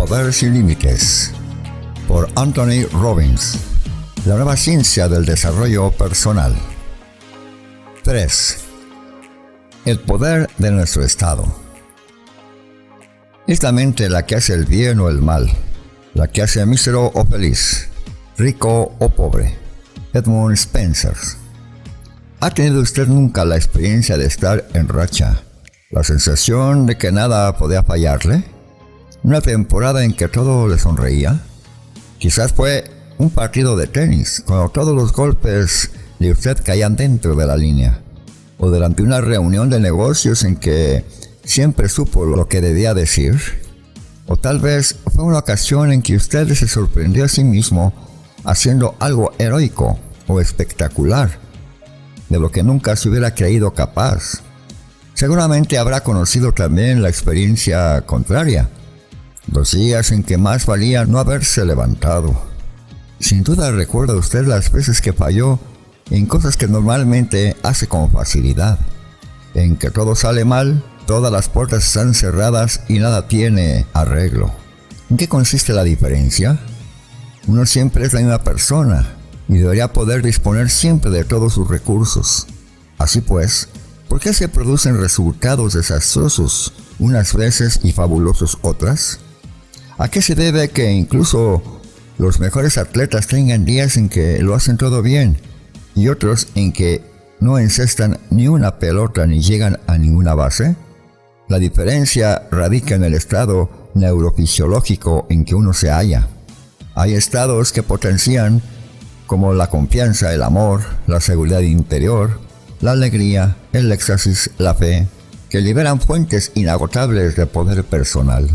Poder sin límites, por Anthony Robbins, la nueva ciencia del desarrollo personal. 3. El poder de nuestro estado. Es la mente la que hace el bien o el mal, la que hace mísero o feliz, rico o pobre. Edmund Spencer. ¿Ha tenido usted nunca la experiencia de estar en racha? La sensación de que nada podía fallarle. Una temporada en que todo le sonreía. Quizás fue un partido de tenis, cuando todos los golpes de usted caían dentro de la línea. O durante una reunión de negocios en que siempre supo lo que debía decir. O tal vez fue una ocasión en que usted se sorprendió a sí mismo haciendo algo heroico o espectacular, de lo que nunca se hubiera creído capaz. Seguramente habrá conocido también la experiencia contraria, los días en que más valía no haberse levantado. Sin duda recuerda usted las veces que falló en cosas que normalmente hace con facilidad, en que todo sale mal, todas las puertas están cerradas y nada tiene arreglo. ¿En qué consiste la diferencia? Uno siempre es la misma persona y debería poder disponer siempre de todos sus recursos. Así pues, ¿por qué se producen resultados desastrosos unas veces y fabulosos otras? ¿A qué se debe que incluso los mejores atletas tengan días en que lo hacen todo bien y otros en que no encestan ni una pelota ni llegan a ninguna base? La diferencia radica en el estado neurofisiológico en que uno se halla. Hay estados que potencian, como la confianza, el amor, la seguridad interior, la alegría, el éxtasis, la fe, que liberan fuentes inagotables de poder personal.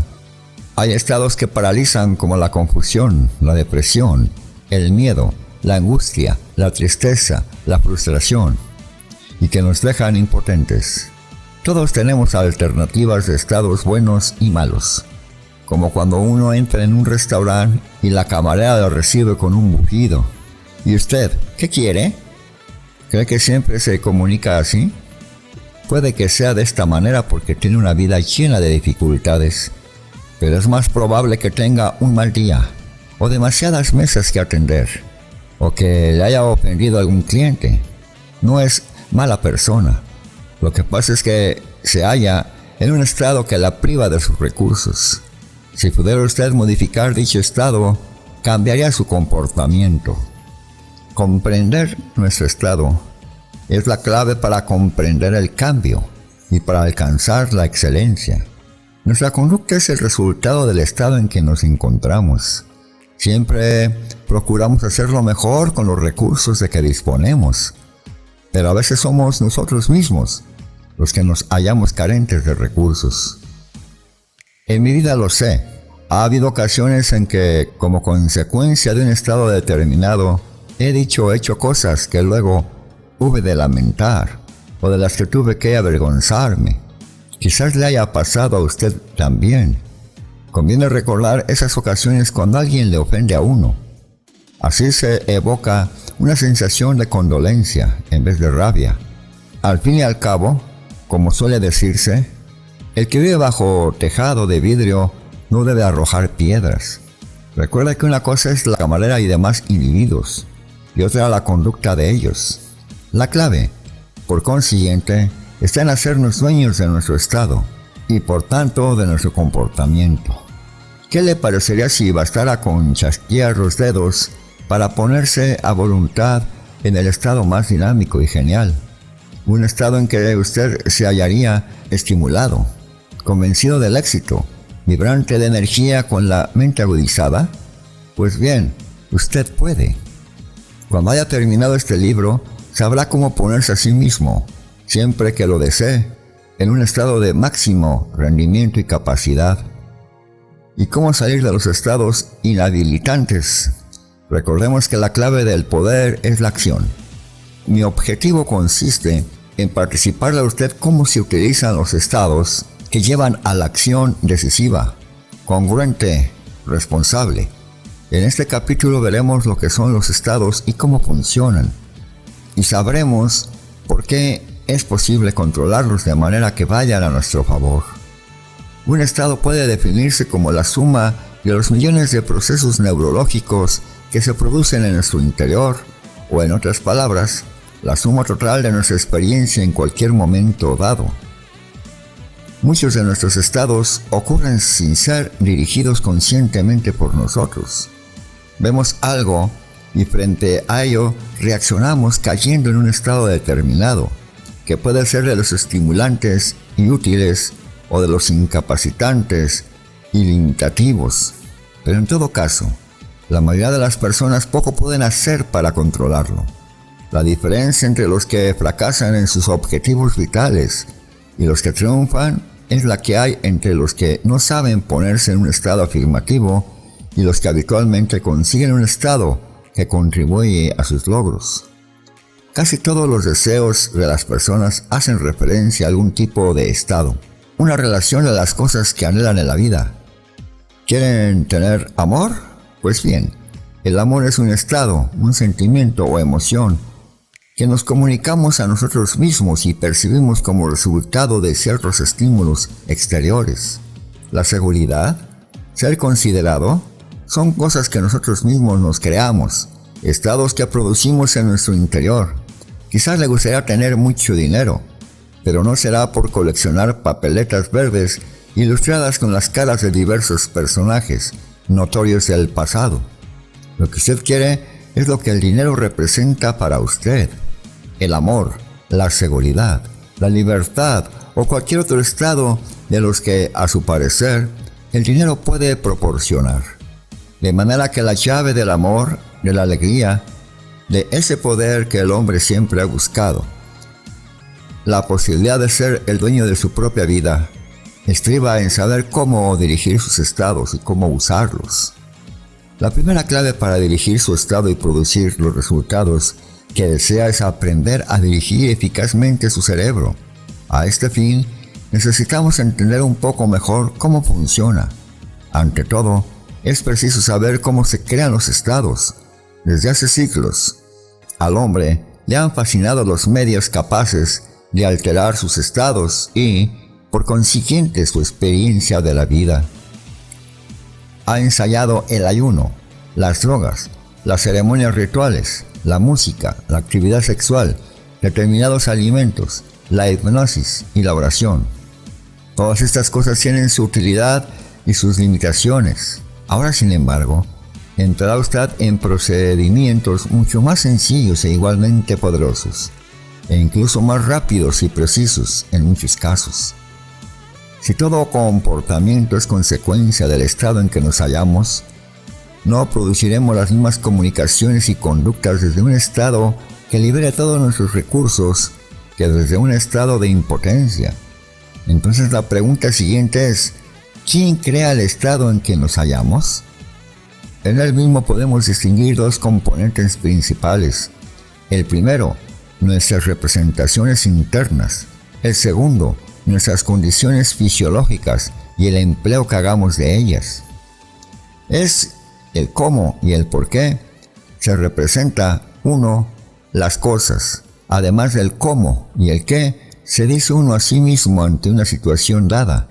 Hay estados que paralizan, como la confusión, la depresión, el miedo, la angustia, la tristeza, la frustración, y que nos dejan impotentes. Todos tenemos alternativas de estados buenos y malos, como cuando uno entra en un restaurante y la camarera lo recibe con un mugido. ¿Y usted, qué quiere? ¿Cree que siempre se comunica así? Puede que sea de esta manera porque tiene una vida llena de dificultades, pero es más probable que tenga un mal día, o demasiadas mesas que atender, o que le haya ofendido a algún cliente. No es mala persona. Lo que pasa es que se halla en un estado que la priva de sus recursos. Si pudiera usted modificar dicho estado, cambiaría su comportamiento. Comprender nuestro estado es la clave para comprender el cambio y para alcanzar la excelencia. Nuestra conducta es el resultado del estado en que nos encontramos. Siempre procuramos hacerlo mejor con los recursos de que disponemos, pero a veces somos nosotros mismos los que nos hallamos carentes de recursos. En mi vida lo sé, ha habido ocasiones en que, como consecuencia de un estado determinado, he dicho o hecho cosas que luego hube de lamentar, o de las que tuve que avergonzarme. Quizás le haya pasado a usted también. Conviene recordar esas ocasiones cuando alguien le ofende a uno. Así se evoca una sensación de condolencia en vez de rabia. Al fin y al cabo, como suele decirse, el que vive bajo tejado de vidrio no debe arrojar piedras. Recuerda que una cosa es la camarera y demás individuos, y otra la conducta de ellos. La clave, por consiguiente, está en hacernos dueños de nuestro estado y por tanto de nuestro comportamiento. ¿Qué le parecería si bastara con chasquear los dedos para ponerse a voluntad en el estado más dinámico y genial? Un estado en que usted se hallaría estimulado, convencido del éxito, vibrante de energía con la mente agudizada. Pues bien, usted puede. Cuando haya terminado este libro, sabrá cómo ponerse a sí mismo, siempre que lo desee, en un estado de máximo rendimiento y capacidad. ¿Y cómo salir de los estados inhabilitantes? Recordemos que la clave del poder es la acción. Mi objetivo consiste en participarle a usted cómo se utilizan los estados que llevan a la acción decisiva, congruente, responsable. En este capítulo veremos lo que son los estados y cómo funcionan, y sabremos por qué es posible controlarlos de manera que vayan a nuestro favor. Un estado puede definirse como la suma de los millones de procesos neurológicos que se producen en nuestro interior, o en otras palabras, la suma total de nuestra experiencia en cualquier momento dado. Muchos de nuestros estados ocurren sin ser dirigidos conscientemente por nosotros. Vemos algo y frente a ello reaccionamos cayendo en un estado determinado, que puede ser de los estimulantes y útiles o de los incapacitantes y limitativos. Pero en todo caso, la mayoría de las personas poco pueden hacer para controlarlo. La diferencia entre los que fracasan en sus objetivos vitales y los que triunfan es la que hay entre los que no saben ponerse en un estado afirmativo y los que habitualmente consiguen un estado que contribuye a sus logros. Casi todos los deseos de las personas hacen referencia a algún tipo de estado, una relación de las cosas que anhelan en la vida. ¿Quieren tener amor? Pues bien, el amor es un estado, un sentimiento o emoción que nos comunicamos a nosotros mismos y percibimos como resultado de ciertos estímulos exteriores. La seguridad, ser considerado, son cosas que nosotros mismos nos creamos, estados que producimos en nuestro interior. Quizás le gustaría tener mucho dinero, pero no será por coleccionar papeletas verdes ilustradas con las caras de diversos personajes notorios del pasado. Lo que usted quiere es lo que el dinero representa para usted. El amor, la seguridad, la libertad o cualquier otro estado de los que, a su parecer, el dinero puede proporcionar. De manera que la llave del amor, de la alegría, de ese poder que el hombre siempre ha buscado, la posibilidad de ser el dueño de su propia vida, estriba en saber cómo dirigir sus estados y cómo usarlos. La primera clave para dirigir su estado y producir los resultados que desea es aprender a dirigir eficazmente su cerebro. A este fin, necesitamos entender un poco mejor cómo funciona. Ante todo, es preciso saber cómo se crean los estados. Desde hace siglos, al hombre le han fascinado los medios capaces de alterar sus estados y, por consiguiente, su experiencia de la vida. Ha ensayado el ayuno, las drogas, las ceremonias rituales, la música, la actividad sexual, determinados alimentos, la hipnosis y la oración. Todas estas cosas tienen su utilidad y sus limitaciones. Ahora, sin embargo, entrará usted en procedimientos mucho más sencillos e igualmente poderosos, e incluso más rápidos y precisos en muchos casos. Si todo comportamiento es consecuencia del estado en que nos hallamos, no produciremos las mismas comunicaciones y conductas desde un estado que libere todos nuestros recursos que desde un estado de impotencia. Entonces la pregunta siguiente es, ¿quién crea el estado en que nos hallamos? En él mismo podemos distinguir dos componentes principales. El primero, nuestras representaciones internas. El segundo, nuestras condiciones fisiológicas y el empleo que hagamos de ellas. Es el cómo y el por qué. Se representa, uno, las cosas. Además del cómo y el qué, se dice uno a sí mismo ante una situación dada,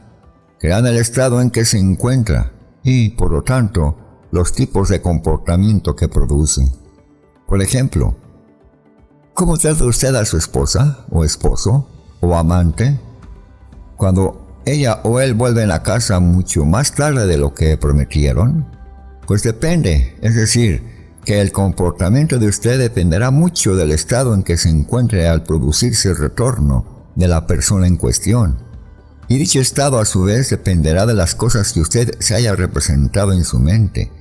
creando el estado en que se encuentra y, por lo tanto, los tipos de comportamiento que produce. Por ejemplo, ¿cómo trata usted a su esposa, o esposo, o amante, cuando ella o él vuelven a casa mucho más tarde de lo que prometieron? Pues depende, es decir, que el comportamiento de usted dependerá mucho del estado en que se encuentre al producirse el retorno de la persona en cuestión. Y dicho estado a su vez dependerá de las cosas que usted se haya representado en su mente,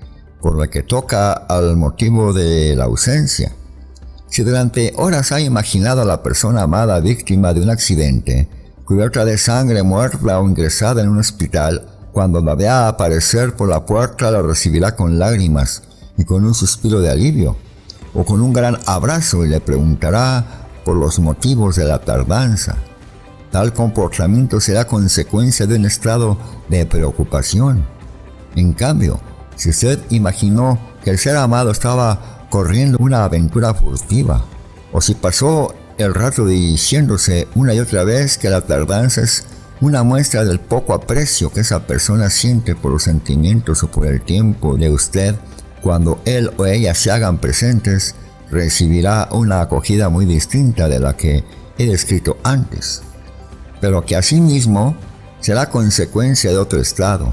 por lo que toca al motivo de la ausencia. Si durante horas ha imaginado a la persona amada víctima de un accidente, cubierta de sangre, muerta o ingresada en un hospital, cuando la vea aparecer por la puerta la recibirá con lágrimas y con un suspiro de alivio, o con un gran abrazo y le preguntará por los motivos de la tardanza. Tal comportamiento será consecuencia de un estado de preocupación. En cambio, si usted imaginó que el ser amado estaba corriendo una aventura furtiva, o si pasó el rato diciéndose una y otra vez que la tardanza es una muestra del poco aprecio que esa persona siente por los sentimientos o por el tiempo de usted. Cuando él o ella se hagan presentes, recibirá una acogida muy distinta de la que he descrito antes, pero que asimismo será consecuencia de otro estado.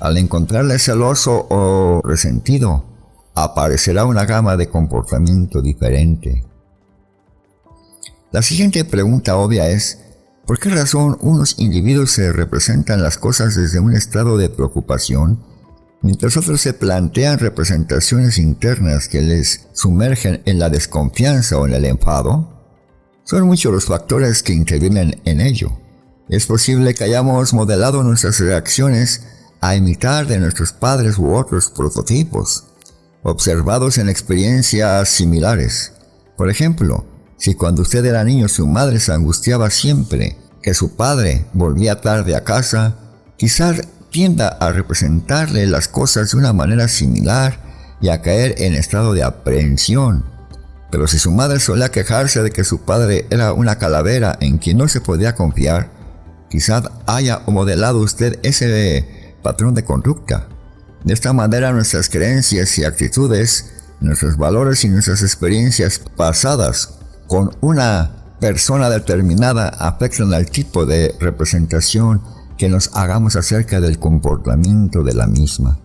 Al encontrarle celoso o resentido, aparecerá una gama de comportamiento diferente. La siguiente pregunta obvia es: ¿por qué razón unos individuos se representan las cosas desde un estado de preocupación, mientras otros se plantean representaciones internas que les sumergen en la desconfianza o en el enfado? Son muchos los factores que intervienen en ello. Es posible que hayamos modelado nuestras reacciones a imitar de nuestros padres u otros prototipos, observados en experiencias similares. Por ejemplo, si cuando usted era niño su madre se angustiaba siempre que su padre volvía tarde a casa, quizás tienda a representarle las cosas de una manera similar y a caer en estado de aprehensión. Pero si su madre solía quejarse de que su padre era una calavera en quien no se podía confiar, quizás haya modelado usted ese patrón de conducta. De esta manera nuestras creencias y actitudes, nuestros valores y nuestras experiencias pasadas con una persona determinada afectan al tipo de representación que nos hagamos acerca del comportamiento de la misma.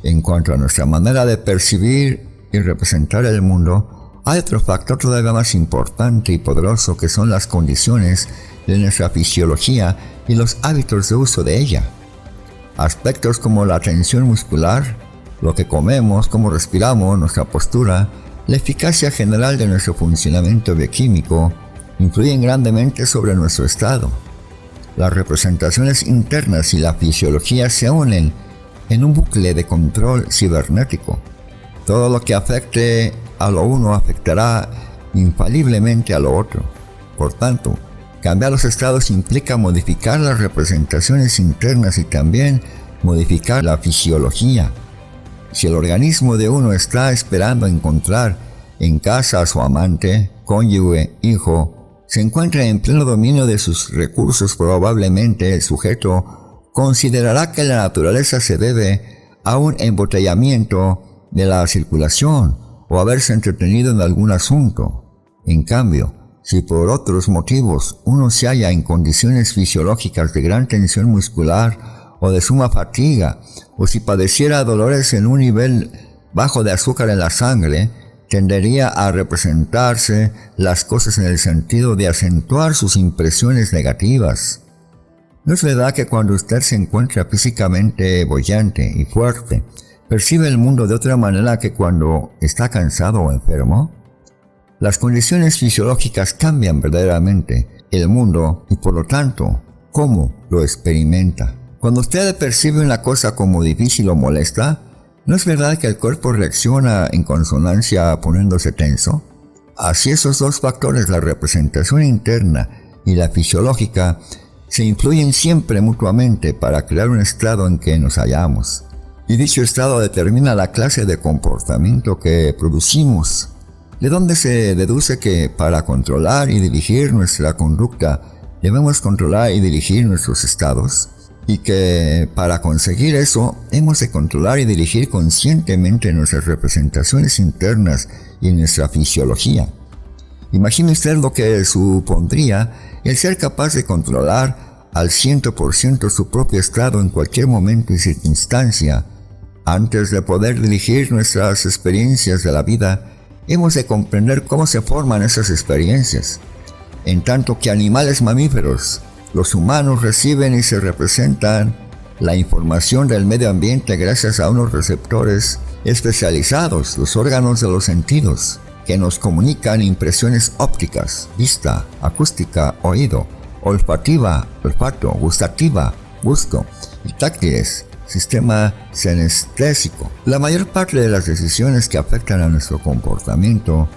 En cuanto a nuestra manera de percibir y representar el mundo, hay otro factor todavía más importante y poderoso que son las condiciones de nuestra fisiología y los hábitos de uso de ella. Aspectos como la tensión muscular, lo que comemos, cómo respiramos, nuestra postura, la eficacia general de nuestro funcionamiento bioquímico influyen grandemente sobre nuestro estado. Las representaciones internas y la fisiología se unen en un bucle de control cibernético. Todo lo que afecte a lo uno afectará infaliblemente a lo otro. Por tanto, cambiar los estados implica modificar las representaciones internas y también modificar la fisiología. Si el organismo de uno está esperando encontrar en casa a su amante, cónyuge, hijo, se encuentra en pleno dominio de sus recursos, probablemente el sujeto considerará que la naturaleza se debe a un embotellamiento de la circulación o haberse entretenido en algún asunto. En cambio, si por otros motivos uno se halla en condiciones fisiológicas de gran tensión muscular o de suma fatiga, o si padeciera dolores en un nivel bajo de azúcar en la sangre, tendería a representarse las cosas en el sentido de acentuar sus impresiones negativas. ¿No es verdad que cuando usted se encuentra físicamente boyante y fuerte, percibe el mundo de otra manera que cuando está cansado o enfermo? Las condiciones fisiológicas cambian verdaderamente el mundo y por lo tanto, cómo lo experimenta. Cuando usted percibe una cosa como difícil o molesta, ¿no es verdad que el cuerpo reacciona en consonancia poniéndose tenso? Así esos dos factores, la representación interna y la fisiológica, se influyen siempre mutuamente para crear un estado en que nos hallamos. Y dicho estado determina la clase de comportamiento que producimos, de donde se deduce que para controlar y dirigir nuestra conducta debemos controlar y dirigir nuestros estados. Y que para conseguir eso hemos de controlar y dirigir conscientemente nuestras representaciones internas y nuestra fisiología. Imagine usted lo que supondría el ser capaz de controlar al 100% su propio estado en cualquier momento y circunstancia. Antes de poder dirigir nuestras experiencias de la vida, hemos de comprender cómo se forman esas experiencias. En tanto que animales mamíferos, los humanos reciben y se representan la información del medio ambiente gracias a unos receptores especializados, los órganos de los sentidos, que nos comunican impresiones ópticas, vista, acústica, oído, olfativa, olfato, gustativa, gusto, y táctiles, sistema senestésico. La mayor parte de las decisiones que afectan a nuestro comportamiento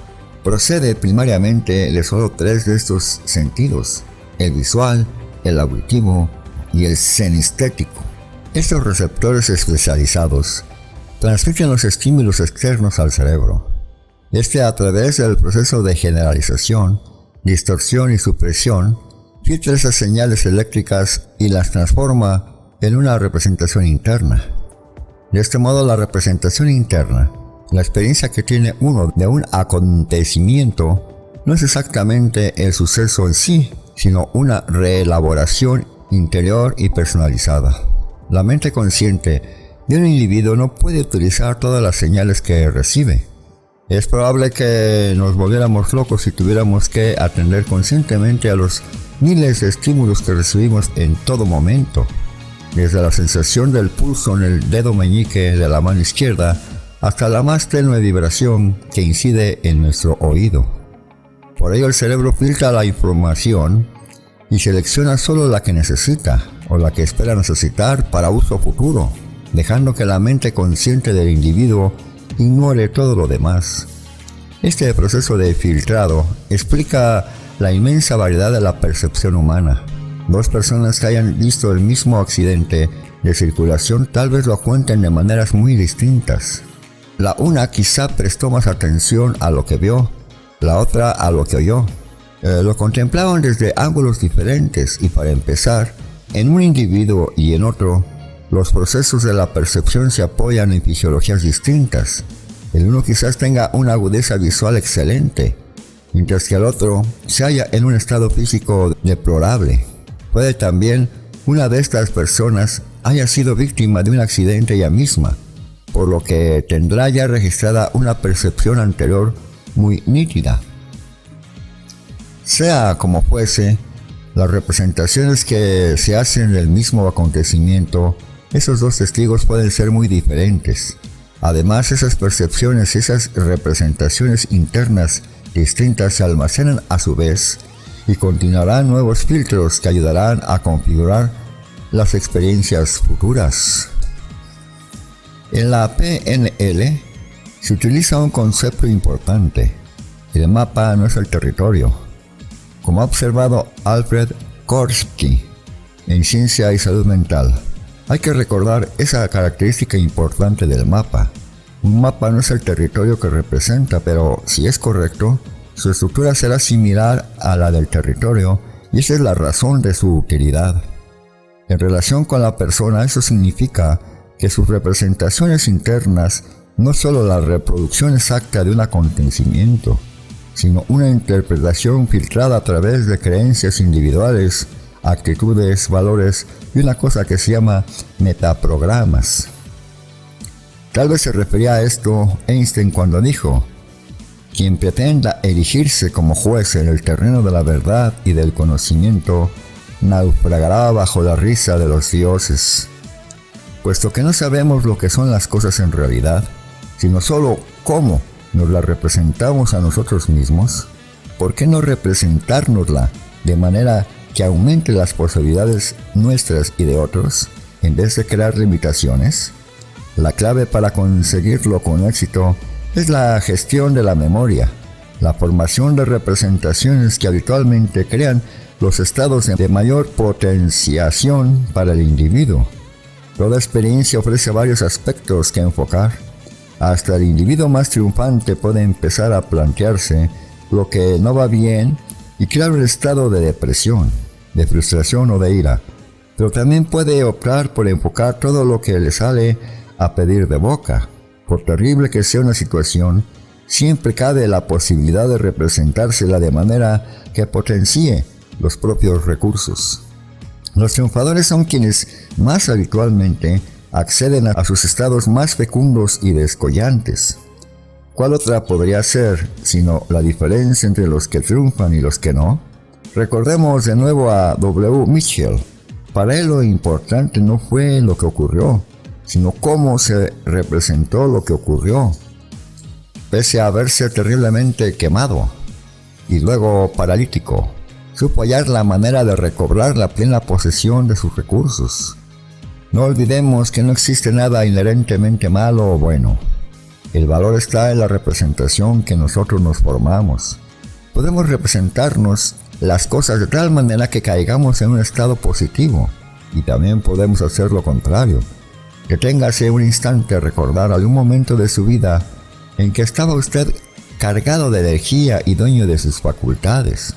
procede primariamente de solo tres de estos sentidos: el visual, el auditivo y el senestético. Estos receptores especializados transmiten los estímulos externos al cerebro. A través del proceso de generalización, distorsión y supresión, filtra esas señales eléctricas y las transforma en una representación interna. De este modo, la representación interna, la experiencia que tiene uno de un acontecimiento, no es exactamente el suceso en sí, sino una reelaboración interior y personalizada. La mente consciente de un individuo no puede utilizar todas las señales que recibe. Es probable que nos volviéramos locos si tuviéramos que atender conscientemente a los miles de estímulos que recibimos en todo momento, desde la sensación del pulso en el dedo meñique de la mano izquierda hasta la más tenue vibración que incide en nuestro oído. Por ello, el cerebro filtra la información y selecciona solo la que necesita o la que espera necesitar para uso futuro, dejando que la mente consciente del individuo ignore todo lo demás. Este proceso de filtrado explica la inmensa variedad de la percepción humana. Dos personas que hayan visto el mismo accidente de circulación tal vez lo cuenten de maneras muy distintas. La una quizá prestó más atención a lo que vio, la otra a lo que oyó. Lo contemplaban desde ángulos diferentes y, para empezar, en un individuo y en otro, los procesos de la percepción se apoyan en fisiologías distintas. El uno quizás tenga una agudeza visual excelente, mientras que el otro se halla en un estado físico deplorable. Puede también una de estas personas haya sido víctima de un accidente ella misma, por lo que tendrá ya registrada una percepción anterior muy nítida. Sea como fuese, las representaciones que se hacen del mismo acontecimiento, esos dos testigos pueden ser muy diferentes. Además, esas percepciones y esas representaciones internas distintas se almacenan a su vez y continuarán nuevos filtros que ayudarán a configurar las experiencias futuras. En la PNL se utiliza un concepto importante. El mapa no es el territorio. Como ha observado Alfred Korsky en Ciencia y Salud Mental, hay que recordar esa característica importante del mapa. Un mapa no es el territorio que representa, pero si es correcto, su estructura será similar a la del territorio y esa es la razón de su utilidad. En relación con la persona, eso significa que sus representaciones internas no solo la reproducción exacta de un acontecimiento, sino una interpretación filtrada a través de creencias individuales, actitudes, valores y una cosa que se llama metaprogramas. Tal vez se refería a esto Einstein cuando dijo: quien pretenda erigirse como juez en el terreno de la verdad y del conocimiento, naufragará bajo la risa de los dioses. Puesto que no sabemos lo que son las cosas en realidad, sino solo cómo nos las representamos a nosotros mismos, ¿por qué no representárnosla de manera que aumente las posibilidades nuestras y de otros, en vez de crear limitaciones? La clave para conseguirlo con éxito es la gestión de la memoria, la formación de representaciones que habitualmente crean los estados de mayor potenciación para el individuo. Toda experiencia ofrece varios aspectos que enfocar. Hasta el individuo más triunfante puede empezar a plantearse lo que no va bien y crear un estado de depresión, de frustración o de ira, pero también puede optar por enfocar todo lo que le sale a pedir de boca. Por terrible que sea una situación, siempre cabe la posibilidad de representársela de manera que potencie los propios recursos. Los triunfadores son quienes más habitualmente acceden a sus estados más fecundos y descollantes. ¿Cuál otra podría ser sino la diferencia entre los que triunfan y los que no? Recordemos de nuevo a W. Mitchell. Para él lo importante no fue lo que ocurrió, sino cómo se representó lo que ocurrió, pese a haberse terriblemente quemado y luego paralítico. Supo hallar la manera de recobrar la plena posesión de sus recursos. No olvidemos que no existe nada inherentemente malo o bueno. El valor está en la representación que nosotros nos formamos. Podemos representarnos las cosas de tal manera que caigamos en un estado positivo, y también podemos hacer lo contrario. Deténgase un instante a recordar algún momento de su vida en que estaba usted cargado de energía y dueño de sus facultades.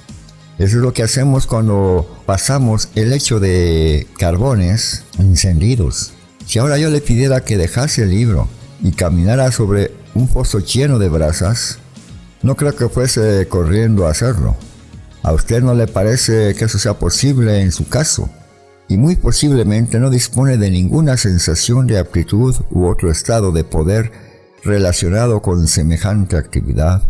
Eso es lo que hacemos cuando pasamos el lecho de carbones encendidos. Si ahora yo le pidiera que dejase el libro y caminara sobre un foso lleno de brasas, no creo que fuese corriendo a hacerlo. ¿A usted no le parece que eso sea posible en su caso? Y muy posiblemente no dispone de ninguna sensación de aptitud u otro estado de poder relacionado con semejante actividad.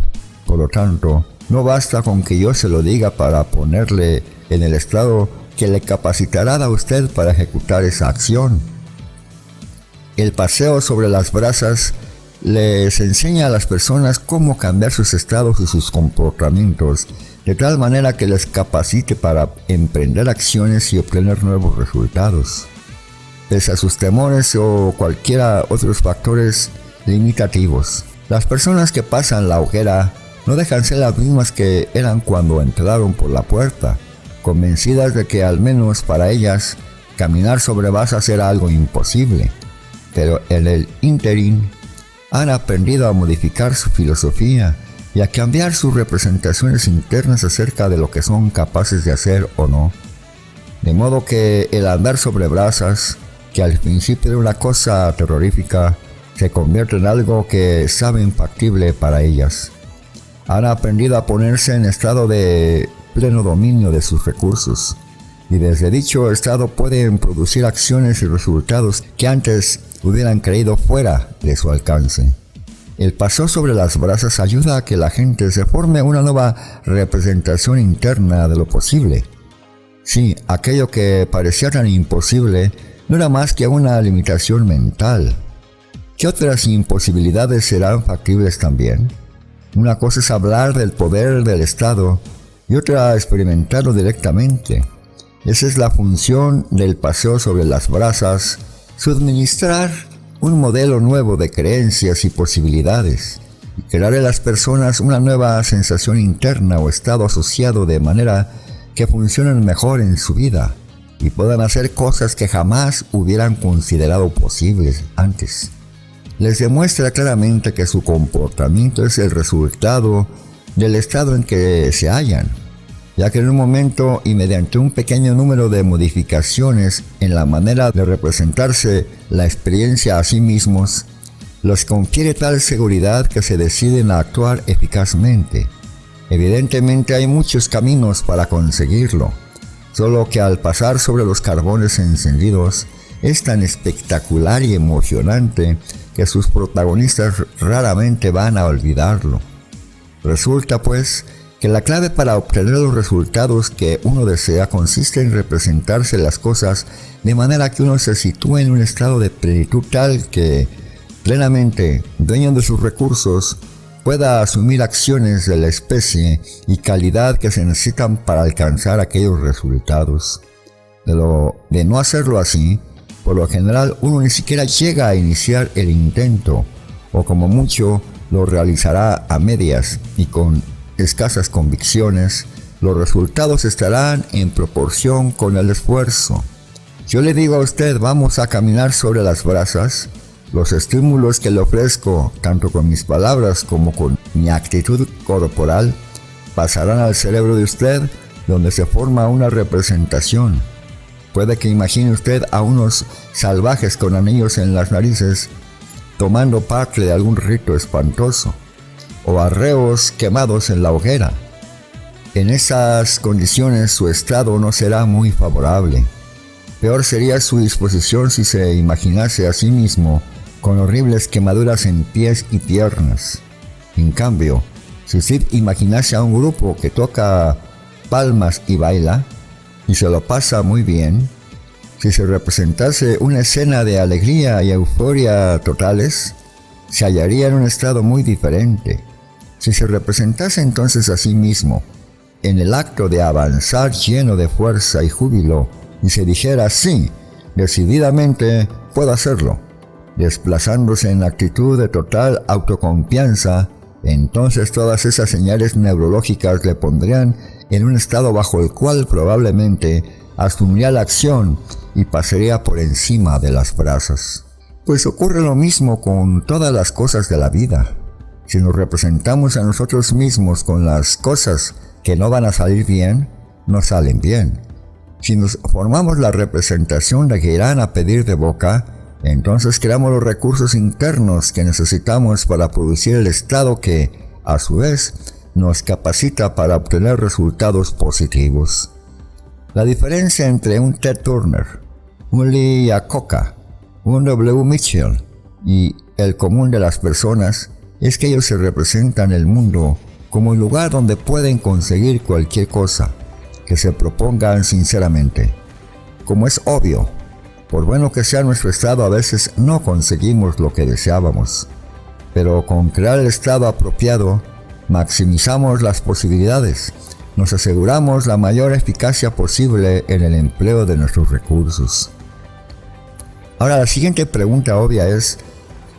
Por lo tanto, no basta con que yo se lo diga para ponerle en el estado que le capacitará a usted para ejecutar esa acción. El paseo sobre las brasas les enseña a las personas cómo cambiar sus estados y sus comportamientos, de tal manera que les capacite para emprender acciones y obtener nuevos resultados. Pese a sus temores o cualquiera otros factores limitativos, las personas que pasan la hoguera no dejan ser las mismas que eran cuando entraron por la puerta, convencidas de que al menos para ellas caminar sobre brasas era algo imposible. Pero en el ínterin han aprendido a modificar su filosofía y a cambiar sus representaciones internas acerca de lo que son capaces de hacer o no. De modo que el andar sobre brasas, que al principio era una cosa terrorífica, se convierte en algo que saben factible para ellas. Han aprendido a ponerse en estado de pleno dominio de sus recursos, y desde dicho estado pueden producir acciones y resultados que antes hubieran creído fuera de su alcance. El paseo sobre las brasas ayuda a que la gente se forme una nueva representación interna de lo posible. Sí, aquello que parecía tan imposible no era más que una limitación mental. ¿Qué otras imposibilidades serán factibles también? Una cosa es hablar del poder del Estado y otra experimentarlo directamente. Esa es la función del paseo sobre las brasas, suministrar un modelo nuevo de creencias y posibilidades, y crear en las personas una nueva sensación interna o estado asociado de manera que funcionen mejor en su vida y puedan hacer cosas que jamás hubieran considerado posibles antes. Les demuestra claramente que su comportamiento es el resultado del estado en que se hallan, ya que en un momento y mediante un pequeño número de modificaciones en la manera de representarse la experiencia a sí mismos, les confiere tal seguridad que se deciden a actuar eficazmente. Evidentemente hay muchos caminos para conseguirlo, solo que al pasar sobre los carbones encendidos es tan espectacular y emocionante que sus protagonistas raramente van a olvidarlo. Resulta pues que la clave para obtener los resultados que uno desea consiste en representarse las cosas de manera que uno se sitúe en un estado de plenitud tal que, plenamente dueño de sus recursos, pueda asumir acciones de la especie y calidad que se necesitan para alcanzar aquellos resultados. De no hacerlo así, por lo general uno ni siquiera llega a iniciar el intento, o como mucho lo realizará a medias y con escasas convicciones. Los resultados estarán en proporción con el esfuerzo. Yo le digo a usted, vamos a caminar sobre las brasas. Los estímulos que le ofrezco, tanto con mis palabras como con mi actitud corporal, pasarán al cerebro de usted, donde se forma una representación. Puede que imagine usted a unos salvajes con anillos en las narices tomando parte de algún rito espantoso, o a reos quemados en la hoguera. En esas condiciones su estado no será muy favorable. Peor sería su disposición si se imaginase a sí mismo con horribles quemaduras en pies y piernas. En cambio, si usted imaginase a un grupo que toca palmas y baila, y se lo pasa muy bien, si se representase una escena de alegría y euforia totales, se hallaría en un estado muy diferente. Si se representase entonces a sí mismo en el acto de avanzar lleno de fuerza y júbilo, y se dijera sí, decididamente puedo hacerlo, desplazándose en actitud de total autoconfianza, entonces todas esas señales neurológicas le pondrían en un estado bajo el cual probablemente asumiría la acción y pasaría por encima de las brasas. Pues ocurre lo mismo con todas las cosas de la vida. Si nos representamos a nosotros mismos con las cosas que no van a salir bien, no salen bien. Si nos formamos la representación de que irán a pedir de boca, entonces creamos los recursos internos que necesitamos para producir el estado que, a su vez, nos capacita para obtener resultados positivos. La diferencia entre un Ted Turner, un Lee Iacocca, un W. Mitchell y el común de las personas es que ellos se representan el mundo como el lugar donde pueden conseguir cualquier cosa que se propongan sinceramente. Como es obvio, por bueno que sea nuestro estado, a veces no conseguimos lo que deseábamos, pero con crear el estado apropiado, maximizamos las posibilidades, nos aseguramos la mayor eficacia posible en el empleo de nuestros recursos. Ahora, la siguiente pregunta obvia es,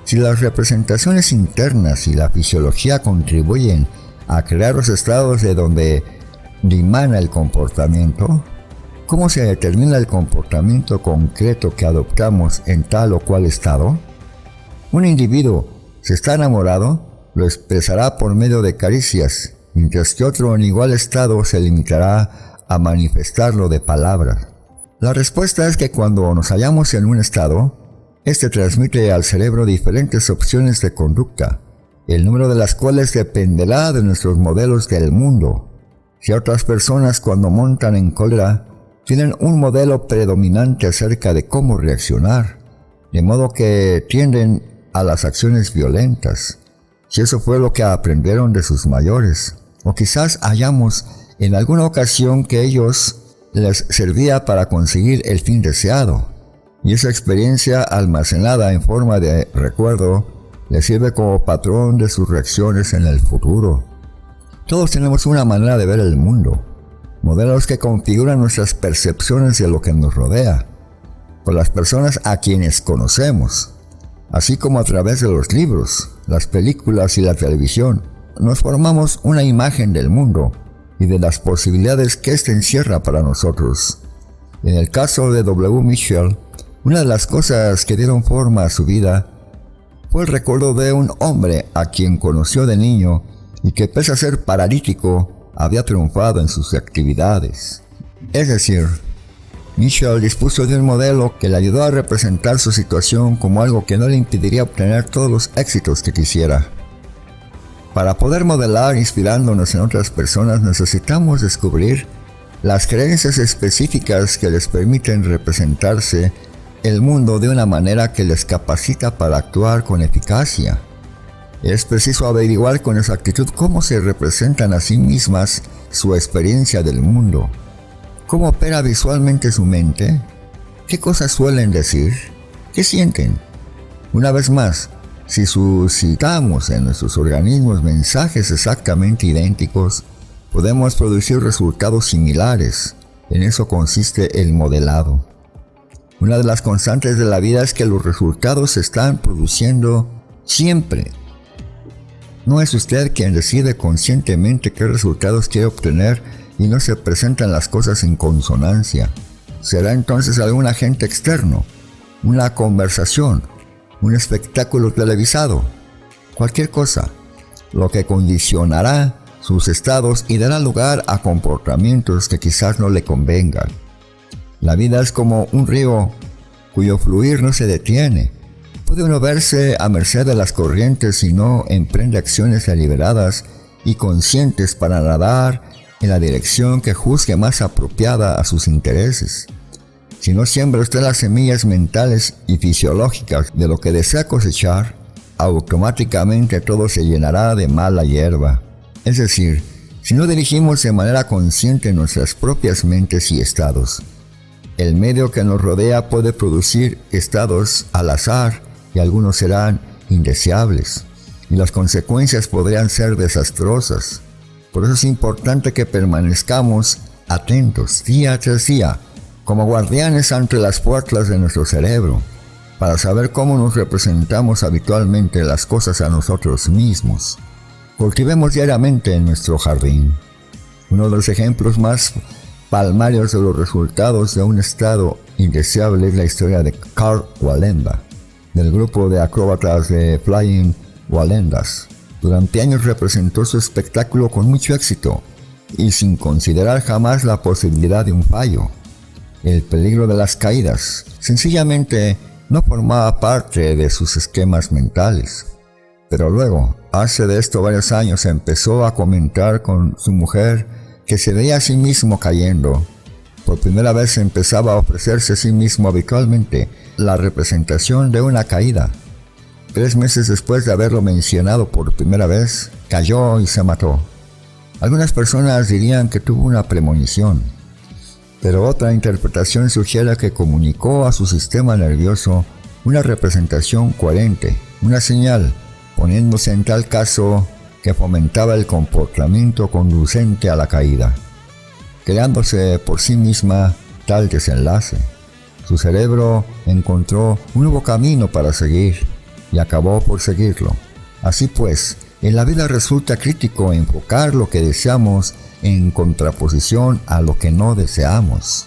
si las representaciones internas y la fisiología contribuyen a crear los estados de donde dimana el comportamiento, ¿cómo se determina el comportamiento concreto que adoptamos en tal o cual estado? Un individuo, si está enamorado, lo expresará por medio de caricias, mientras que otro en igual estado se limitará a manifestarlo de palabras. La respuesta es que cuando nos hallamos en un estado, este transmite al cerebro diferentes opciones de conducta, el número de las cuales dependerá de nuestros modelos del mundo. Ciertas personas cuando montan en cólera tienen un modelo predominante acerca de cómo reaccionar, de modo que tienden a las acciones violentas, si eso fue lo que aprendieron de sus mayores, o quizás hallamos en alguna ocasión que ellos les servía para conseguir el fin deseado, y esa experiencia almacenada en forma de recuerdo les sirve como patrón de sus reacciones en el futuro. Todos tenemos una manera de ver el mundo, modelos que configuran nuestras percepciones de lo que nos rodea, por las personas a quienes conocemos, así como a través de los libros, las películas y la televisión. Nos formamos una imagen del mundo y de las posibilidades que éste encierra para nosotros. En el caso de W. Mitchell, una de las cosas que dieron forma a su vida fue el recuerdo de un hombre a quien conoció de niño y que, pese a ser paralítico, había triunfado en sus actividades. Es decir, Mitchell dispuso de un modelo que le ayudó a representar su situación como algo que no le impediría obtener todos los éxitos que quisiera. Para poder modelar inspirándonos en otras personas, necesitamos descubrir las creencias específicas que les permiten representarse el mundo de una manera que les capacita para actuar con eficacia. Es preciso averiguar con exactitud cómo se representan a sí mismas su experiencia del mundo, cómo opera visualmente su mente, qué cosas suelen decir, qué sienten. Una vez más, si suscitamos en nuestros organismos mensajes exactamente idénticos, podemos producir resultados similares. En eso consiste el modelado. Una de las constantes de la vida es que los resultados se están produciendo siempre. No es usted quien decide conscientemente qué resultados quiere obtener y no se presentan las cosas en consonancia. Será entonces algún agente externo, una conversación, un espectáculo televisado, cualquier cosa, lo que condicionará sus estados y dará lugar a comportamientos que quizás no le convengan. La vida es como un río cuyo fluir no se detiene. Puede uno verse a merced de las corrientes si no emprende acciones deliberadas y conscientes para nadar en la dirección que juzgue más apropiada a sus intereses. Si no siembra usted las semillas mentales y fisiológicas de lo que desea cosechar, automáticamente todo se llenará de mala hierba. Es decir, si no dirigimos de manera consciente nuestras propias mentes y estados, el medio que nos rodea puede producir estados al azar y algunos serán indeseables, y las consecuencias podrían ser desastrosas. Por eso es importante que permanezcamos atentos día tras día, como guardianes ante las puertas de nuestro cerebro, para saber cómo nos representamos habitualmente las cosas a nosotros mismos. Cultivemos diariamente en nuestro jardín. Uno de los ejemplos más palmarios de los resultados de un estado indeseable es la historia de Karl Wallenda, del grupo de acróbatas de Flying Wallendas. Durante años representó su espectáculo con mucho éxito, y sin considerar jamás la posibilidad de un fallo. El peligro de las caídas sencillamente no formaba parte de sus esquemas mentales. Pero luego, hace de esto varios años, empezó a comentar con su mujer que se veía a sí mismo cayendo. Por primera vez empezaba a ofrecerse a sí mismo habitualmente la representación de una caída. 3 meses después de haberlo mencionado por primera vez, cayó y se mató. Algunas personas dirían que tuvo una premonición, pero otra interpretación sugiere que comunicó a su sistema nervioso una representación coherente, una señal, poniéndose en tal caso que fomentaba el comportamiento conducente a la caída, creándose por sí misma tal desenlace. Su cerebro encontró un nuevo camino para seguir y acabó por seguirlo. Así pues, en la vida resulta crítico enfocar lo que deseamos en contraposición a lo que no deseamos.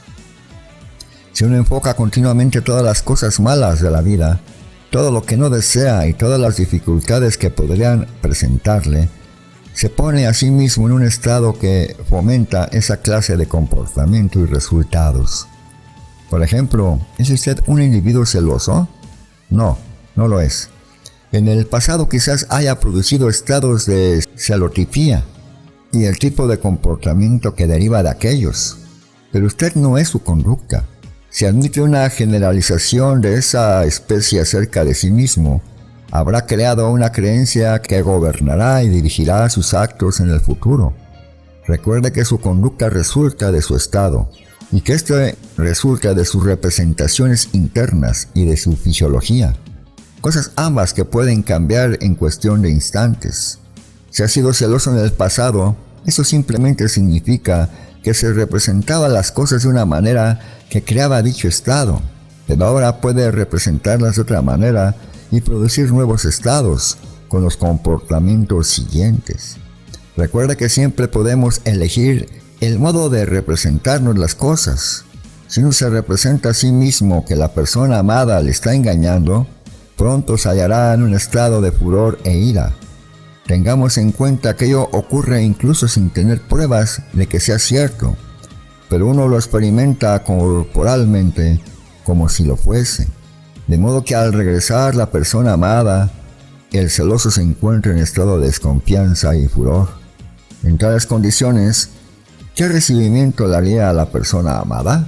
Si uno enfoca continuamente todas las cosas malas de la vida, todo lo que no desea y todas las dificultades que podrían presentarle, se pone a sí mismo en un estado que fomenta esa clase de comportamiento y resultados. Por ejemplo, ¿es usted un individuo celoso? No, no lo es. En el pasado quizás haya producido estados de celotipía y el tipo de comportamiento que deriva de aquellos, pero usted no es su conducta. Si admite una generalización de esa especie acerca de sí mismo, habrá creado una creencia que gobernará y dirigirá sus actos en el futuro. Recuerde que su conducta resulta de su estado, y que este resulta de sus representaciones internas y de su fisiología. Cosas ambas que pueden cambiar en cuestión de instantes. Si ha sido celoso en el pasado, eso simplemente significa que se representaban las cosas de una manera que creaba dicho estado, pero ahora puede representarlas de otra manera y producir nuevos estados con los comportamientos siguientes. Recuerda que siempre podemos elegir el modo de representarnos las cosas. Si uno se representa a sí mismo que la persona amada le está engañando, pronto se hallará en un estado de furor e ira. Tengamos en cuenta que ello ocurre incluso sin tener pruebas de que sea cierto, pero uno lo experimenta corporalmente como si lo fuese. De modo que al regresar la persona amada, el celoso se encuentra en estado de desconfianza y furor. En tales condiciones, ¿qué recibimiento le haría a la persona amada?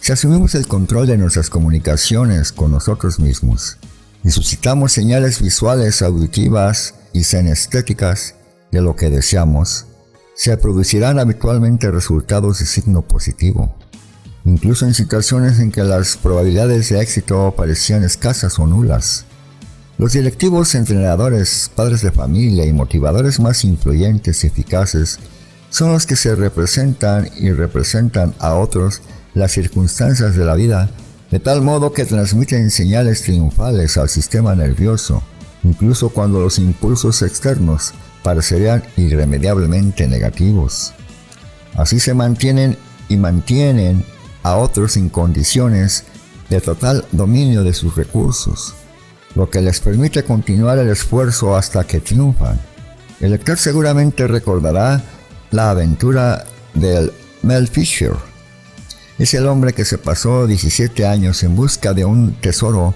Si asumimos el control de nuestras comunicaciones con nosotros mismos y suscitamos señales visuales, auditivas y senestéticas de lo que deseamos, se producirán habitualmente resultados de signo positivo, incluso en situaciones en que las probabilidades de éxito parecían escasas o nulas. Los directivos, entrenadores, padres de familia y motivadores más influyentes y eficaces son los que se representan y representan a otros las circunstancias de la vida, de tal modo que transmiten señales triunfales al sistema nervioso, incluso cuando los impulsos externos parecerían irremediablemente negativos. Así se mantienen a otros en condiciones de total dominio de sus recursos, lo que les permite continuar el esfuerzo hasta que triunfan. El lector seguramente recordará la aventura del Mel Fisher. Es el hombre que se pasó 17 años en busca de un tesoro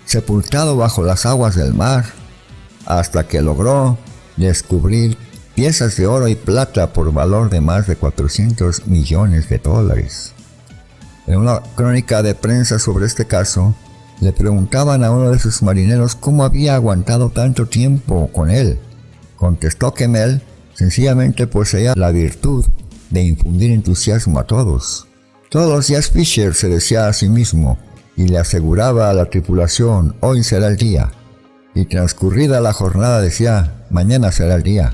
sepultado bajo las aguas del mar, hasta que logró descubrir piezas de oro y plata por valor de más de $400 millones. En una crónica de prensa sobre este caso, le preguntaban a uno de sus marineros cómo había aguantado tanto tiempo con él. Contestó que Mel sencillamente poseía la virtud de infundir entusiasmo a todos. Todos los días Fisher se decía a sí mismo y le aseguraba a la tripulación: hoy será el día. Y transcurrida la jornada decía: mañana será el día.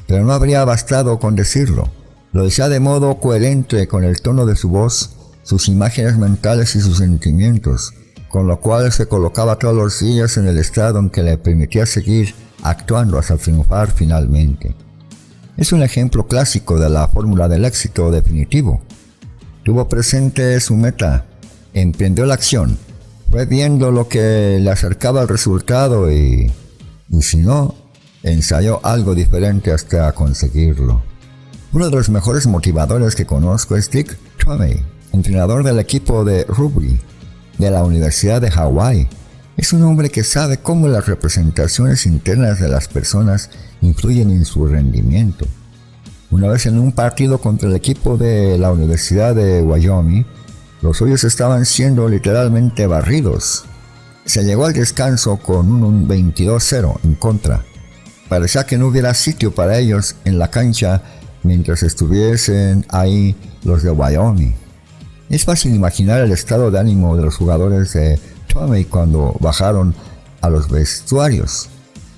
Pero no habría bastado con decirlo. Lo decía de modo coherente con el tono de su voz, sus imágenes mentales y sus sentimientos, con lo cual se colocaba todos los días en el estado en que le permitía seguir actuando hasta triunfar finalmente. Es un ejemplo clásico de la fórmula del éxito definitivo. Tuvo presente su meta, emprendió la acción, fue viendo lo que le acercaba al resultado y si no, ensayó algo diferente hasta conseguirlo. Uno de los mejores motivadores que conozco es Dick Tomei, entrenador del equipo de rugby de la Universidad de Hawái. Es un hombre que sabe cómo las representaciones internas de las personas influyen en su rendimiento. Una vez en un partido contra el equipo de la Universidad de Wyoming, los hoyos estaban siendo literalmente barridos. Se llegó al descanso con un 22-0 en contra. Parecía que no hubiera sitio para ellos en la cancha mientras estuviesen ahí los de Wyoming. Es fácil imaginar el estado de ánimo de los jugadores de Tomei cuando bajaron a los vestuarios.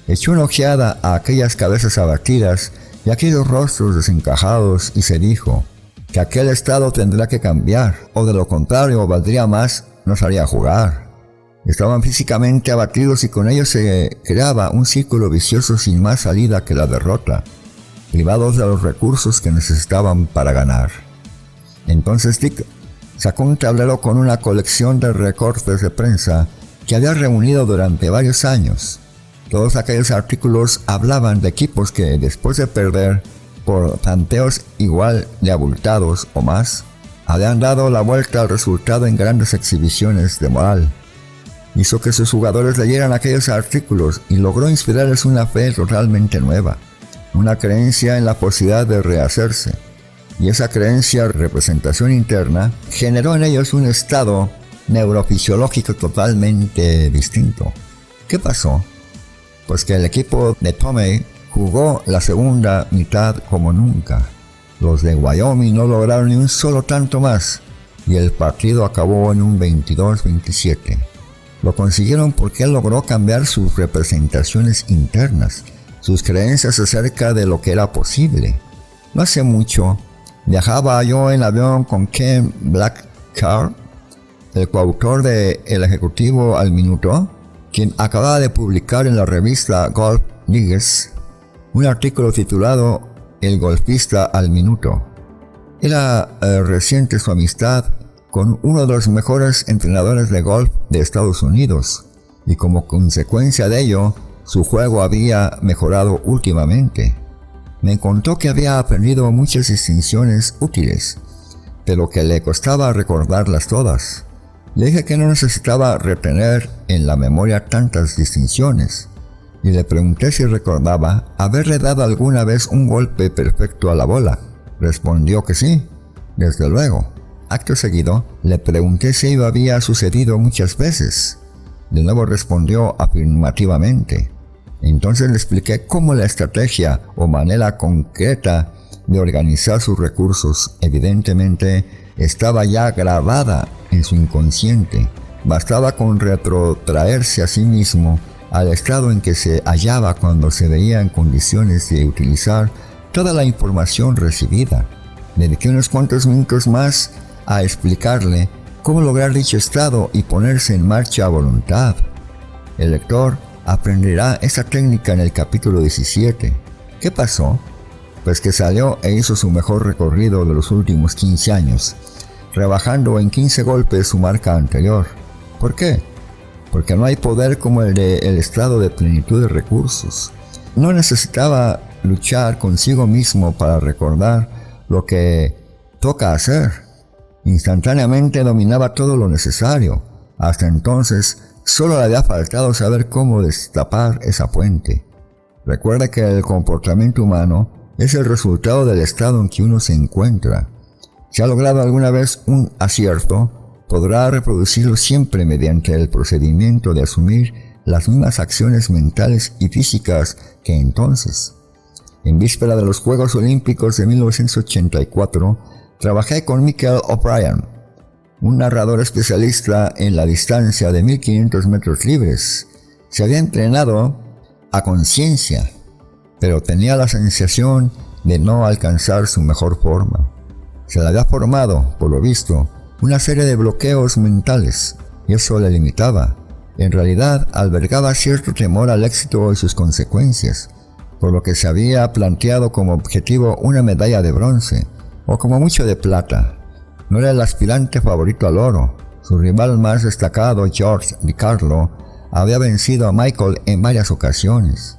Echó una ojeada a aquellas cabezas abatidas y aquellos rostros desencajados y se dijo que aquel estado tendrá que cambiar, o de lo contrario valdría más no salir a jugar. Estaban físicamente abatidos y con ello se creaba un círculo vicioso sin más salida que la derrota, privados de los recursos que necesitaban para ganar. Entonces Dick sacó un tablero con una colección de recortes de prensa que había reunido durante varios años. Todos aquellos artículos hablaban de equipos que, después de perder por tanteos igual de abultados o más, habían dado la vuelta al resultado en grandes exhibiciones de moral. Hizo que sus jugadores leyeran aquellos artículos y logró inspirarles una fe totalmente nueva, una creencia en la posibilidad de rehacerse. Y esa creencia, representación interna, generó en ellos un estado neurofisiológico totalmente distinto. ¿Qué pasó? Pues que el equipo de Tomei jugó la segunda mitad como nunca. Los de Wyoming no lograron ni un solo tanto más y el partido acabó en un 22-27. Lo consiguieron porque él logró cambiar sus representaciones internas, sus creencias acerca de lo que era posible. No hace mucho, viajaba yo en avión con Ken Blackard, el coautor de El Ejecutivo al Minuto, quien acababa de publicar en la revista Golf Digest un artículo titulado El golfista al minuto. Era reciente su amistad con uno de los mejores entrenadores de golf de Estados Unidos, y como consecuencia de ello, su juego había mejorado últimamente. Me contó que había aprendido muchas distinciones útiles, pero que le costaba recordarlas todas. Le dije que no necesitaba retener en la memoria tantas distinciones, y le pregunté si recordaba haberle dado alguna vez un golpe perfecto a la bola. Respondió que sí, desde luego. Acto seguido, le pregunté si ello había sucedido muchas veces. De nuevo respondió afirmativamente. Entonces le expliqué cómo la estrategia o manera concreta de organizar sus recursos evidentemente estaba ya grabada en su inconsciente. Bastaba con retrotraerse a sí mismo al estado en que se hallaba cuando se veía en condiciones de utilizar toda la información recibida. Dediqué unos cuantos minutos más a explicarle cómo lograr dicho estado y ponerse en marcha a voluntad. El lector aprenderá esta técnica en el capítulo 17. ¿Qué pasó? Pues que salió e hizo su mejor recorrido de los últimos 15 años, rebajando en 15 golpes su marca anterior. ¿Por qué? Porque no hay poder como el del estado de plenitud de recursos. No necesitaba luchar consigo mismo para recordar lo que toca hacer. Instantáneamente dominaba todo lo necesario. Hasta entonces, solo le había faltado saber cómo destapar esa fuente. Recuerda que el comportamiento humano es el resultado del estado en que uno se encuentra. Si ha logrado alguna vez un acierto, podrá reproducirlo siempre mediante el procedimiento de asumir las mismas acciones mentales y físicas que entonces. En víspera de los Juegos Olímpicos de 1984, trabajé con Michael O'Brien, un narrador especialista en la distancia de 1500 metros libres. Se había entrenado a conciencia, pero tenía la sensación de no alcanzar su mejor forma. Se le había formado, por lo visto, una serie de bloqueos mentales, y eso le limitaba. En realidad, albergaba cierto temor al éxito y sus consecuencias, por lo que se había planteado como objetivo una medalla de bronce, o como mucho de plata. No era el aspirante favorito al oro. Su rival más destacado, George DiCarlo, había vencido a Michael en varias ocasiones.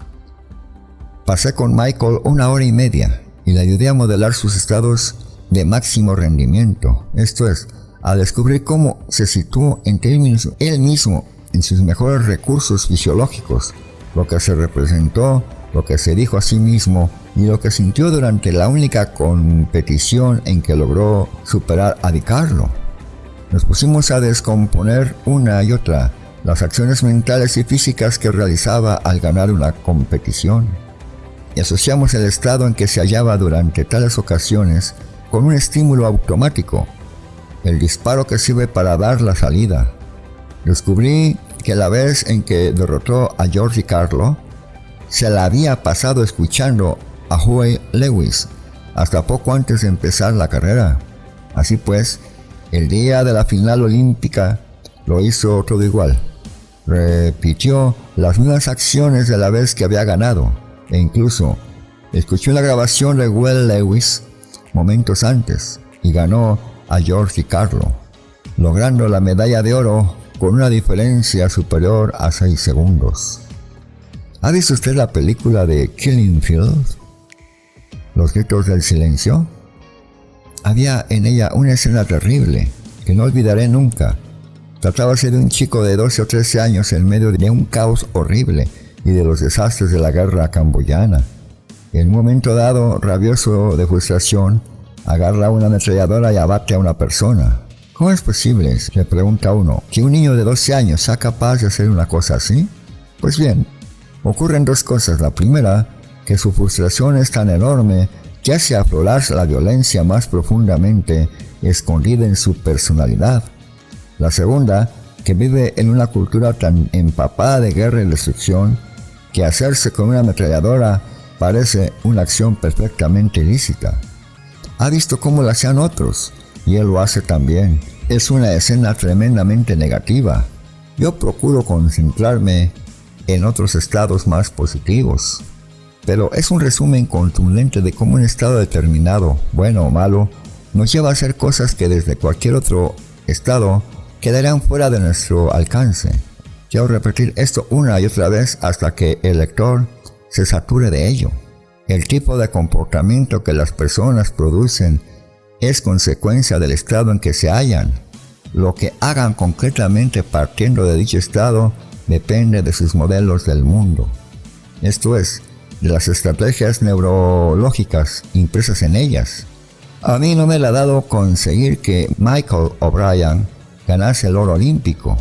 Pasé con Michael 1 hora y media, y le ayudé a modelar sus estados de máximo rendimiento, esto es, a descubrir cómo se situó en términos él mismo en sus mejores recursos fisiológicos, lo que se representó, lo que se dijo a sí mismo y lo que sintió durante la única competición en que logró superar a Di Carlo. Nos pusimos a descomponer una y otra las acciones mentales y físicas que realizaba al ganar una competición, y asociamos el estado en que se hallaba durante tales ocasiones con un estímulo automático, el disparo que sirve para dar la salida. Descubrí que la vez en que derrotó a George Di Carlo, se la había pasado escuchando a Huey Lewis hasta poco antes de empezar la carrera. Así pues, el día de la final olímpica lo hizo todo igual. Repitió las mismas acciones de la vez que había ganado, e incluso escuchó la grabación de Huey Lewis momentos antes y ganó a George Di Carlo, logrando la medalla de oro con una diferencia superior a 6 segundos. ¿Ha visto usted la película de Killing Field? ¿Los gritos del silencio? Había en ella una escena terrible que no olvidaré nunca. Tratábase de un chico de 12 o 13 años en medio de un caos horrible y de los desastres de la guerra camboyana. En un momento dado, rabioso de frustración, agarra una ametralladora y abate a una persona. ¿Cómo es posible, se pregunta uno, que un niño de 12 años sea capaz de hacer una cosa así? Pues bien, ocurren dos cosas. La primera, que su frustración es tan enorme que hace aflorar la violencia más profundamente escondida en su personalidad. La segunda, que vive en una cultura tan empapada de guerra y destrucción que hacerse con una ametralladora parece una acción perfectamente ilícita. Ha visto cómo lo hacían otros, y él lo hace también. Es una escena tremendamente negativa. Yo procuro concentrarme en otros estados más positivos, pero es un resumen contundente de cómo un estado determinado, bueno o malo, nos lleva a hacer cosas que desde cualquier otro estado quedarían fuera de nuestro alcance. Quiero repetir esto una y otra vez hasta que el lector se sature de ello. El tipo de comportamiento que las personas producen es consecuencia del estado en que se hallan. Lo que hagan concretamente partiendo de dicho estado depende de sus modelos del mundo. Esto es, de las estrategias neurológicas impresas en ellas. A mí no me la ha dado conseguir que Michael O'Brien ganase el oro olímpico.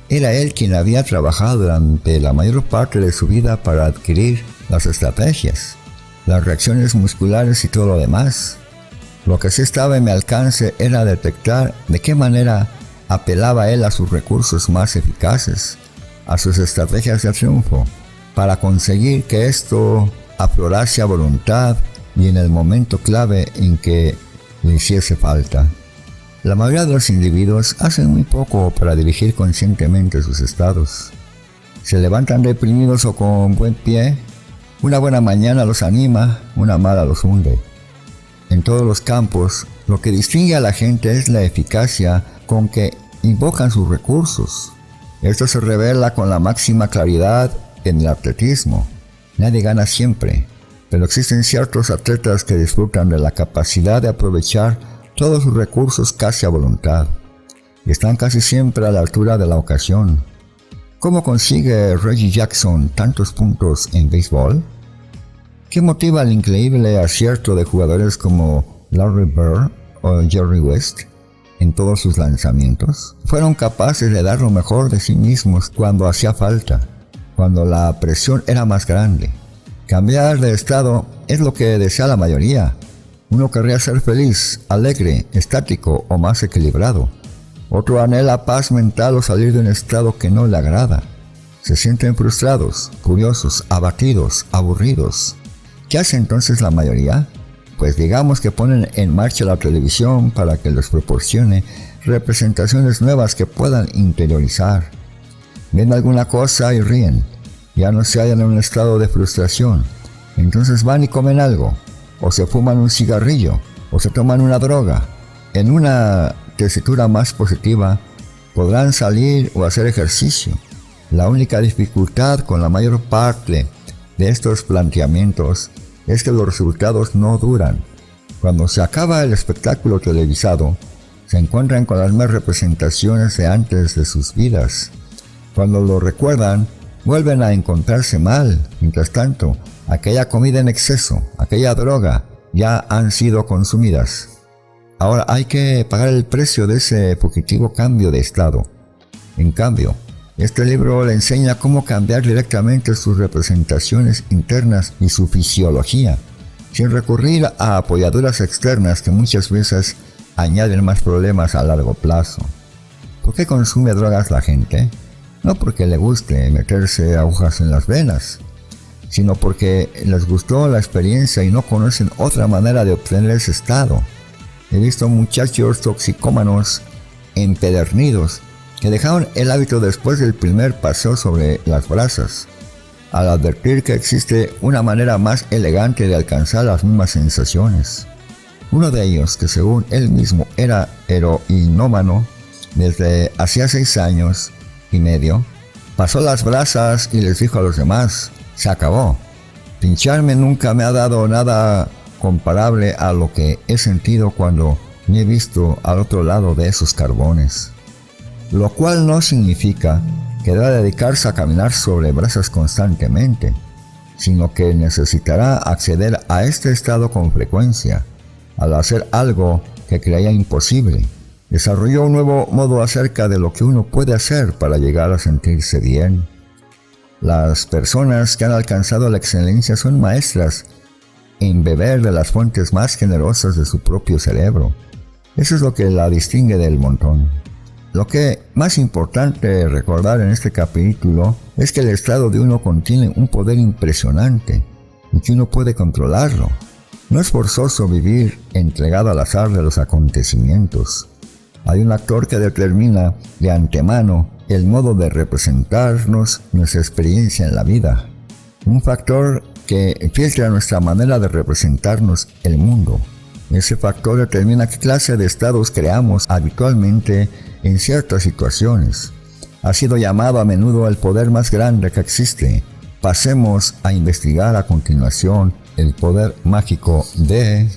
Era él quien había trabajado durante la mayor parte de su vida para adquirir las estrategias, las reacciones musculares y todo lo demás. Lo que sí estaba en mi alcance era detectar de qué manera apelaba él a sus recursos más eficaces, a sus estrategias de triunfo, para conseguir que esto aflorase a voluntad y en el momento clave en que le hiciese falta. La mayoría de los individuos hacen muy poco para dirigir conscientemente sus estados. Se levantan deprimidos o con buen pie. Una buena mañana los anima, una mala los hunde. En todos los campos, lo que distingue a la gente es la eficacia con que invocan sus recursos. Esto se revela con la máxima claridad en el atletismo. Nadie gana siempre, pero existen ciertos atletas que disfrutan de la capacidad de aprovechar todos sus recursos casi a voluntad, y están casi siempre a la altura de la ocasión. ¿Cómo consigue Reggie Jackson tantos puntos en béisbol? ¿Qué motiva el increíble acierto de jugadores como Larry Bird o Jerry West en todos sus lanzamientos? Fueron capaces de dar lo mejor de sí mismos cuando hacía falta, cuando la presión era más grande. Cambiar de estado es lo que desea la mayoría. Uno querría ser feliz, alegre, estático o más equilibrado. Otro anhela paz mental o salir de un estado que no le agrada. Se sienten frustrados, curiosos, abatidos, aburridos. ¿Qué hace entonces la mayoría? Pues digamos que ponen en marcha la televisión para que les proporcione representaciones nuevas que puedan interiorizar. Ven alguna cosa y ríen. Ya no se hallan en un estado de frustración. Entonces van y comen algo, o se fuman un cigarrillo, o se toman una droga. En una tesitura más positiva, podrán salir o hacer ejercicio. La única dificultad con la mayor parte de estos planteamientos es que los resultados no duran. Cuando se acaba el espectáculo televisado, se encuentran con las mismas representaciones de antes de sus vidas. Cuando lo recuerdan, vuelven a encontrarse mal. Mientras tanto, aquella comida en exceso, aquella droga, ya han sido consumidas. Ahora hay que pagar el precio de ese fugitivo cambio de estado. En cambio, este libro le enseña cómo cambiar directamente sus representaciones internas y su fisiología, sin recurrir a apoyaduras externas que muchas veces añaden más problemas a largo plazo. ¿Por qué consume drogas la gente? No porque le guste meterse agujas en las venas, sino porque les gustó la experiencia y no conocen otra manera de obtener ese estado. He visto muchachos toxicómanos empedernidos que dejaron el hábito después del primer paseo sobre las brasas, al advertir que existe una manera más elegante de alcanzar las mismas sensaciones. Uno de ellos, que según él mismo era heroinómano desde hacía 6 años y medio, pasó las brasas y les dijo a los demás: se acabó. Pincharme nunca me ha dado nada comparable a lo que he sentido cuando me he visto al otro lado de esos carbones. Lo cual no significa que deba dedicarse a caminar sobre brasas constantemente, sino que necesitará acceder a este estado con frecuencia. Al hacer algo que creía imposible, desarrolló un nuevo modo acerca de lo que uno puede hacer para llegar a sentirse bien. Las personas que han alcanzado la excelencia son maestras en beber de las fuentes más generosas de su propio cerebro. Eso es lo que la distingue del montón. Lo que más importante recordar en este capítulo es que el estado de uno contiene un poder impresionante y que uno puede controlarlo. No es forzoso vivir entregado al azar de los acontecimientos. Hay un actor que determina de antemano el modo de representarnos nuestra experiencia en la vida. Un factor que filtra nuestra manera de representarnos el mundo. Ese factor determina qué clase de estados creamos habitualmente en ciertas situaciones. Ha sido llamado a menudo el poder más grande que existe. Pasemos a investigar a continuación el poder mágico de